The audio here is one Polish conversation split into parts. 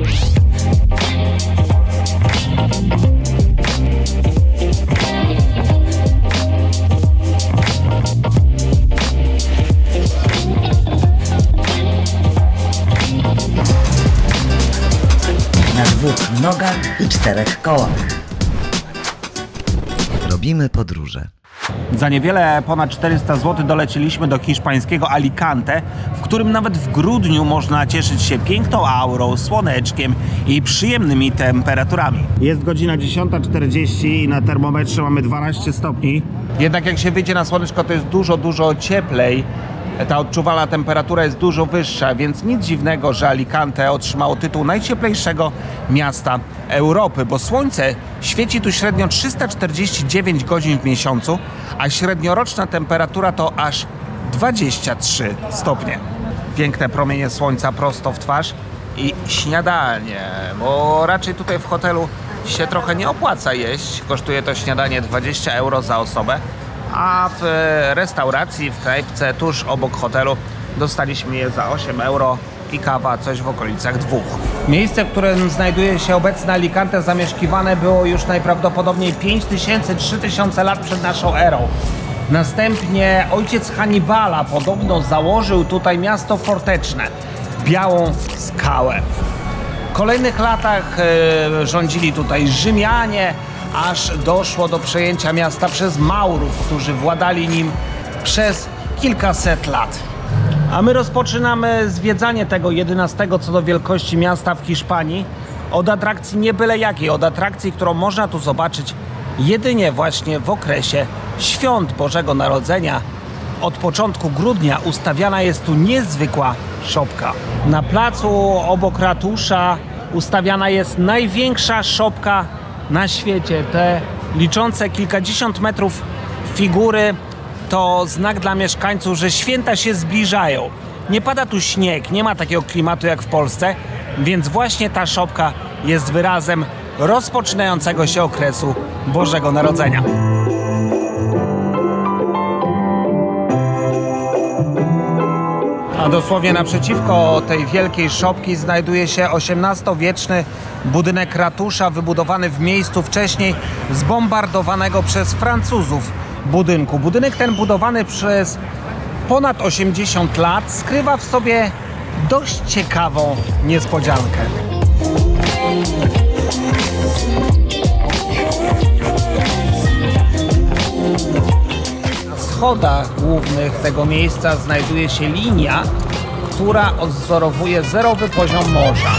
Na 2 nogach i 4 kołach. Robimy podróże. Za niewiele ponad 400 zł doleciliśmy do hiszpańskiego Alicante, w którym nawet w grudniu można cieszyć się piękną aurą, słoneczkiem i przyjemnymi temperaturami. Jest godzina 10:40 i na termometrze mamy 12 stopni. Jednak jak się wyjdzie na słoneczko, to jest dużo cieplej. Ta odczuwalna temperatura jest dużo wyższa, więc nic dziwnego, że Alicante otrzymało tytuł najcieplejszego miasta Europy, bo słońce świeci tu średnio 349 godzin w miesiącu, a średnioroczna temperatura to aż 23 stopnie. Piękne promienie słońca prosto w twarz i śniadanie, bo raczej tutaj w hotelu się trochę nie opłaca jeść. Kosztuje to śniadanie 20 euro za osobę, a w restauracji w knajpce tuż obok hotelu dostaliśmy je za 8 euro i kawa coś w okolicach 2. Miejsce, w którym znajduje się obecne Alicante, zamieszkiwane było już najprawdopodobniej 5000–3000 lat przed naszą erą. Następnie ojciec Hannibala podobno założył tutaj miasto forteczne, Białą Skałę. W kolejnych latach rządzili tutaj Rzymianie, aż doszło do przejęcia miasta przez Maurów, którzy władali nim przez kilkaset lat. A my rozpoczynamy zwiedzanie tego 11 co do wielkości miasta w Hiszpanii od atrakcji nie byle jakiej, od atrakcji, którą można tu zobaczyć jedynie właśnie w okresie świąt Bożego Narodzenia. Od początku grudnia ustawiana jest tu niezwykła szopka. Na placu obok ratusza ustawiana jest największa szopka na świecie. Te liczące kilkadziesiąt metrów figury to znak dla mieszkańców, że święta się zbliżają. Nie pada tu śnieg, nie ma takiego klimatu jak w Polsce, więc właśnie ta szopka jest wyrazem rozpoczynającego się okresu Bożego Narodzenia. A dosłownie naprzeciwko tej wielkiej szopki znajduje się XVIII-wieczny budynek ratusza, wybudowany w miejscu wcześniej zbombardowanego przez Francuzów budynku. Budynek ten, budowany przez ponad 80 lat, skrywa w sobie dość ciekawą niespodziankę. Na schodach głównych tego miejsca znajduje się linia, która odwzorowuje zerowy poziom morza.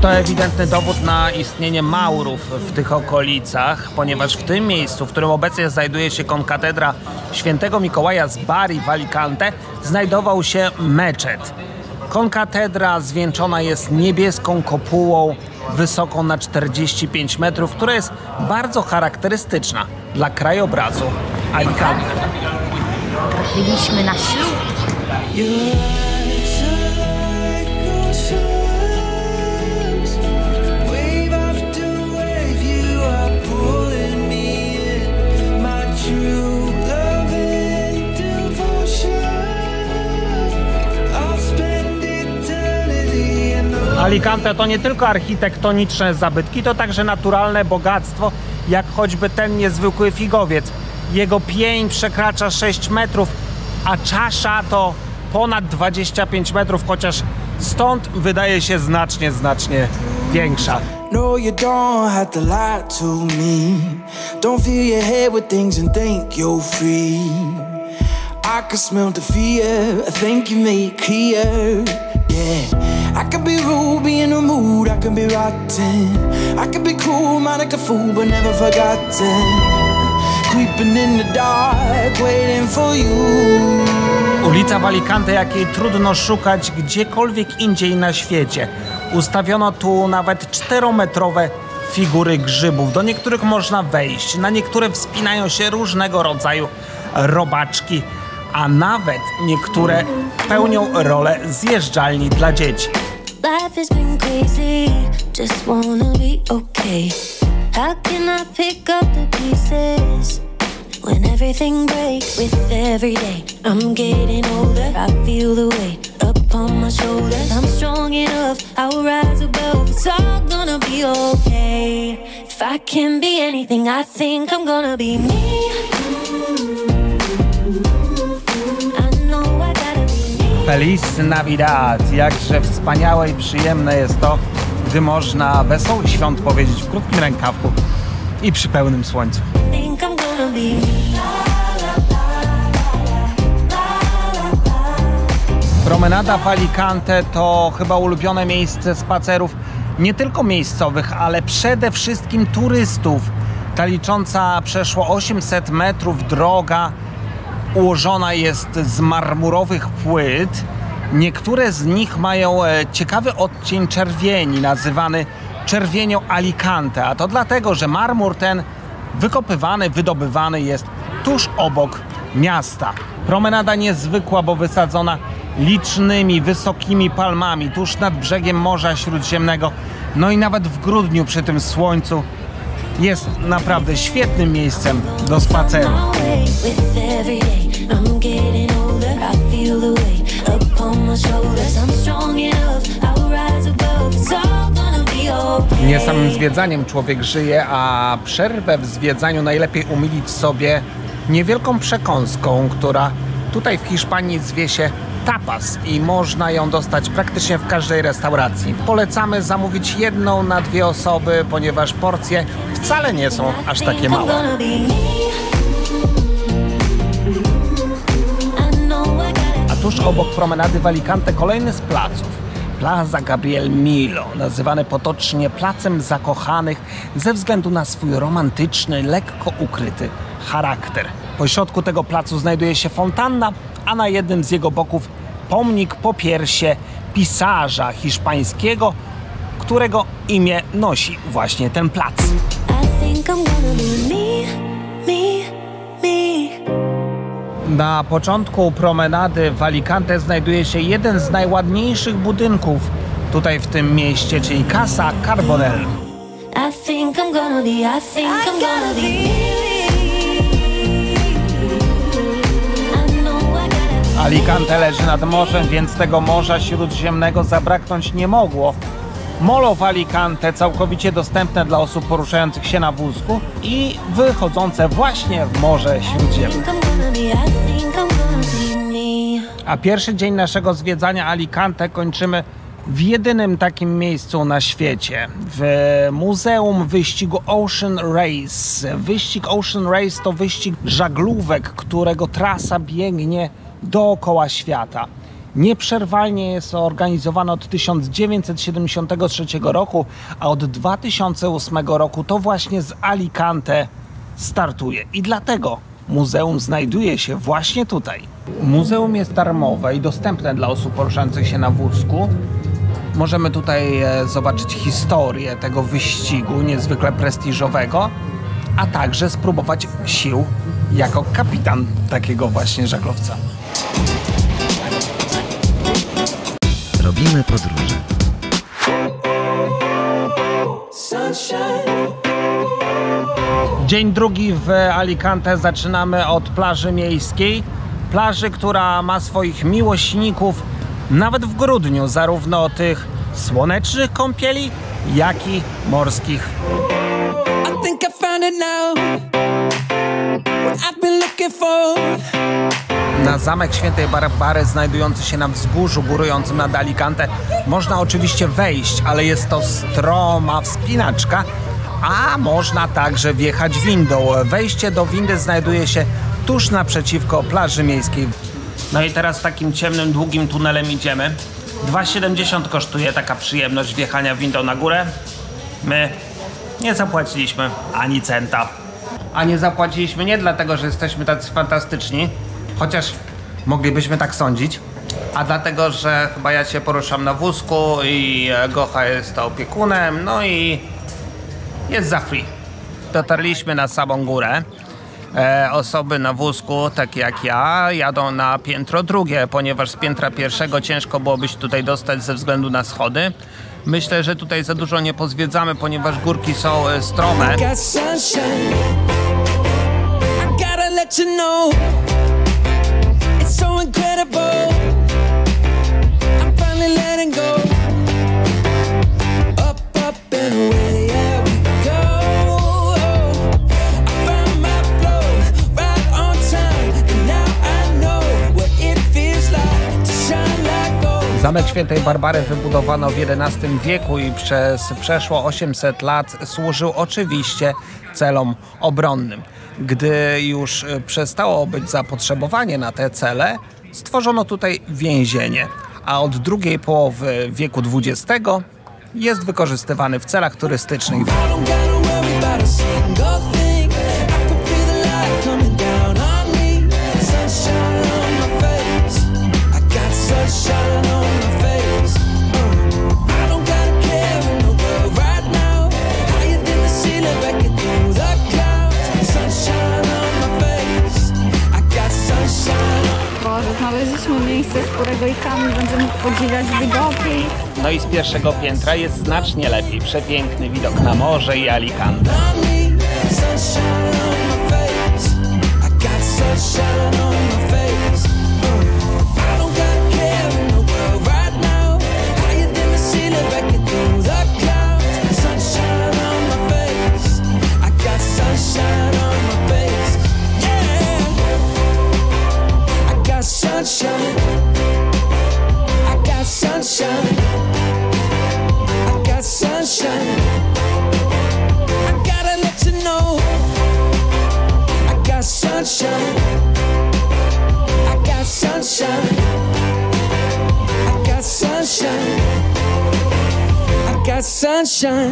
To ewidentny dowód na istnienie Maurów w tych okolicach, ponieważ w tym miejscu, w którym obecnie znajduje się konkatedra świętego Mikołaja z Bari w Alicante, znajdował się meczet. Konkatedra zwieńczona jest niebieską kopułą wysoką na 45 metrów, która jest bardzo charakterystyczna dla krajobrazu Alicante. Trafiliśmy na ślub. Alicante to nie tylko architektoniczne zabytki, to także naturalne bogactwo, jak choćby ten niezwykły figowiec. Jego pień przekracza 6 metrów, a czasza to ponad 25 metrów, chociaż stąd wydaje się znacznie większa. No, you don't have to lie to me. Don't fill your head with things and think you're free. I can smell the fear, I think you make clear. Yeah, I could be rude, be in a mood, I could be rotten. I could be cool, mind like a fool, but never forgotten. Creeping in the dark, waiting for you. Ulica w Alicante, jakiej trudno szukać gdziekolwiek indziej na świecie. Ustawiono tu nawet 4-metrowe figury grzybów. Do niektórych można wejść, na niektóre wspinają się różnego rodzaju robaczki, a nawet niektóre pełnią rolę zjeżdżalni dla dzieci. Life has been crazy, just wanna be okay. How can I pick up the pieces when everything breaks with every day? I'm getting older, I feel the weight upon my shoulders. I'm strong enough, I'll rise above. It's all gonna be okay. If I can be anything, I think I'm gonna be me. Feliz Navidad! Jakże wspaniałe i przyjemne jest to, gdy można wesołych świąt powiedzieć w krótkim rękawku i przy pełnym słońcu. Promenada w Alicante to chyba ulubione miejsce spacerów nie tylko miejscowych, ale przede wszystkim turystów. Ta licząca przeszło 800 metrów droga ułożona jest z marmurowych płyt. Niektóre z nich mają ciekawy odcień czerwieni, nazywany czerwienią Alicante, a to dlatego, że marmur ten wydobywany jest tuż obok miasta. Promenada niezwykła, bo wysadzona licznymi, wysokimi palmami tuż nad brzegiem Morza Śródziemnego. No i nawet w grudniu przy tym słońcu jest naprawdę świetnym miejscem do spaceru. Nie samym zwiedzaniem człowiek żyje, a przerwę w zwiedzaniu najlepiej umilić sobie niewielką przekąską, która tutaj w Hiszpanii zwie się tapas i można ją dostać praktycznie w każdej restauracji. Polecamy zamówić jedną na 2 osoby, ponieważ porcje wcale nie są aż takie małe. A tuż obok promenady w Alicante kolejny z placów. Plaza Gabriel Millo, nazywany potocznie Placem Zakochanych ze względu na swój romantyczny, lekko ukryty charakter. Po środku tego placu znajduje się fontanna, a na jednym z jego boków pomnik popiersie pisarza hiszpańskiego, którego imię nosi właśnie ten plac. Na początku promenady w Alicante znajduje się jeden z najładniejszych budynków tutaj w tym mieście, czyli Casa Carbonell. Alicante leży nad morzem, więc tego Morza Śródziemnego zabraknąć nie mogło. Molo w Alicante całkowicie dostępne dla osób poruszających się na wózku i wychodzące właśnie w Morze Śródziemne. A pierwszy dzień naszego zwiedzania Alicante kończymy w jedynym takim miejscu na świecie, w Muzeum Wyścigu Ocean Race. Wyścig Ocean Race to wyścig żaglówek, którego trasa biegnie dookoła świata. Nieprzerwalnie jest organizowana od 1973 roku, a od 2008 roku to właśnie z Alicante startuje. I dlatego muzeum znajduje się właśnie tutaj. Muzeum jest darmowe i dostępne dla osób poruszających się na wózku. Możemy tutaj zobaczyć historię tego wyścigu niezwykle prestiżowego, a także spróbować sił jako kapitan takiego właśnie żaglowca. Robimy podróże. Dzień drugi w Alicante zaczynamy od plaży miejskiej. Plaży, która ma swoich miłośników nawet w grudniu, zarówno tych słonecznych kąpieli, jak i morskich. Na zamek Świętej Barbary, znajdujący się na wzgórzu górującym nad Alicante, można oczywiście wejść, ale jest to stroma wspinaczka, a można także wjechać windą. Wejście do windy znajduje się tuż naprzeciwko plaży miejskiej. No i teraz takim ciemnym, długim tunelem idziemy. 2,70 kosztuje taka przyjemność wjechania windą na górę. My nie zapłaciliśmy ani centa. A nie zapłaciliśmy nie dlatego, że jesteśmy tacy fantastyczni, chociaż moglibyśmy tak sądzić, a dlatego, że chyba ja się poruszam na wózku i Gocha jest opiekunem, no i jest za free. Dotarliśmy na samą górę. Osoby na wózku, tak jak ja, jadą na piętro drugie, ponieważ z piętra pierwszego ciężko byłoby się tutaj dostać ze względu na schody. Myślę, że tutaj za dużo nie pozwiedzamy, ponieważ górki są strome. Zamek Świętej Barbary wybudowano w XI wieku i przez przeszło 800 lat służył oczywiście celom obronnym. Gdy już przestało być zapotrzebowanie na te cele, stworzono tutaj więzienie, a od drugiej połowy wieku XX jest wykorzystywany w celach turystycznych. Znaleźliśmy miejsce, z którego i Kamil będzie mógł podziwiać widoki. No i z pierwszego piętra jest znacznie lepiej. Przepiękny widok na morze i Alicante.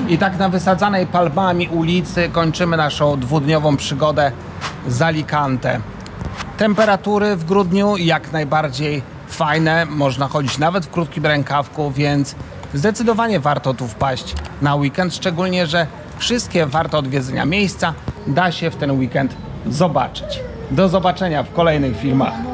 I tak na wysadzanej palmami ulicy kończymy naszą dwudniową przygodę z Alicante. Temperatury w grudniu jak najbardziej fajne, można chodzić nawet w krótkim rękawku, więc zdecydowanie warto tu wpaść na weekend, szczególnie że wszystkie warte odwiedzenia miejsca da się w ten weekend zobaczyć. Do zobaczenia w kolejnych filmach.